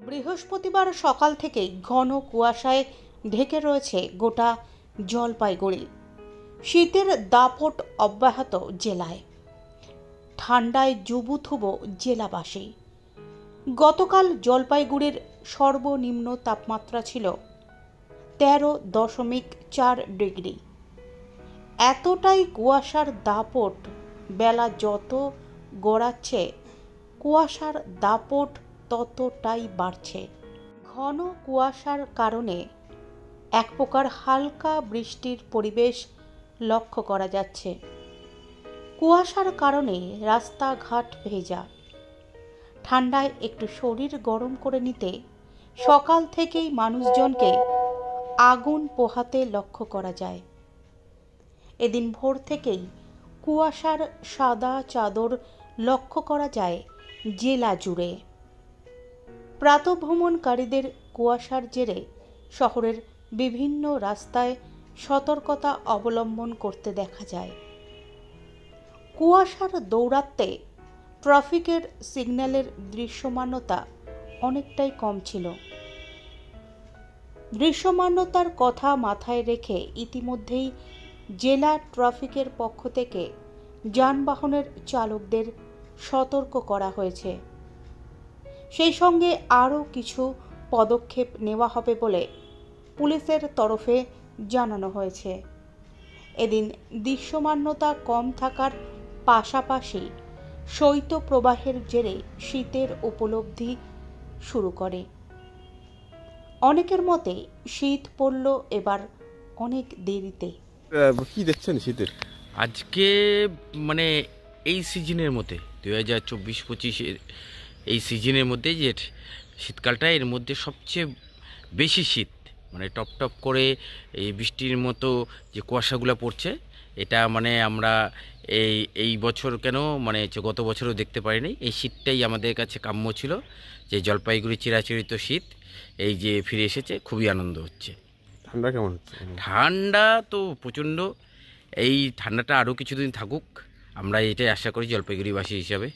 বৃহস্পতিবার সকাল থেকেই ঘন কুয়াশায় ঢেকে রয়েছে গোটা জলপাইগুড়ি। শীতের দাপট অব্যাহত জেলায়। ঠান্ডায় জুবুথুবু জেলাবাসী। গতকাল জলপাইগুড়ির সর্বনিম্ন তাপমাত্রা ছিল 13.4 ডিগ্রি। এতটাই কুয়াশার দাপট। বেলা যত গড়াচ্ছে কুয়াশার দাপট ততটাই বাড়ছে। ঘন কুয়াশার কারণে এক প্রকার হালকা বৃষ্টির পরিবেশ লক্ষ্য করা যাচ্ছে। কুয়াশার কারণে রাস্তাঘাট ভেজা। ঠান্ডায় একটু শরীর গরম করে নিতে সকাল থেকেই মানুষজনকে আগুন পোহাতে লক্ষ্য করা যায়। এদিন ভোর থেকেই কুয়াশার সাদা চাদর লক্ষ্য করা যায় জেলা জুড়ে। প্রাতঃভ্রমণকারীদের কুয়াশার জেরে শহরের বিভিন্ন রাস্তায় সতর্কতা অবলম্বন করতে দেখা যায়। কুয়াশার দৌরাত্ম্যে ট্রাফিকের সিগন্যালের দৃশ্যমানতা অনেকটাই কম ছিল। দৃশ্যমানতার কথা মাথায় রেখে ইতিমধ্যেই জেলা ট্রাফিকের পক্ষ থেকে যানবাহনের চালকদের সতর্ক করা হয়েছে। সেই সঙ্গে আরও কিছু পদক্ষেপ নেওয়া হবে বলে পুলিশের তরফে জানানো হয়েছে। এদিন দৃশ্যমানতা কম থাকার পাশাপাশি শৈত্যপ্রবাহের জেরে শীতের উপলব্ধি শুরু করে। অনেকের মতে শীত পড়ল এবার অনেক দেরিতে। কি দেখছেন শীতের আজকে মানে এই সিজনের মধ্যে 2024-25 এই সিজনের মধ্যে যে শীতকালটা এর মধ্যে সবচেয়ে বেশি শীত, মানে টপ টপ করে এই বৃষ্টির মতো যে কুয়াশাগুলো পড়ছে, এটা মানে আমরা এই বছর কেন মানে গত বছরও দেখতে পারিনি। এই শীতটাই আমাদের কাছে কাম্য ছিল, যে জলপাইগুড়ি চিরাচরিত শীত এই যে ফিরে এসেছে, খুবই আনন্দ হচ্ছে। ঠান্ডা কেমন হচ্ছে? ঠান্ডা তো প্রচণ্ড। এই ঠান্ডাটা আরও কিছুদিন থাকুক, আমরা এটাই আশা করি জলপাইগুড়িবাসী হিসাবে।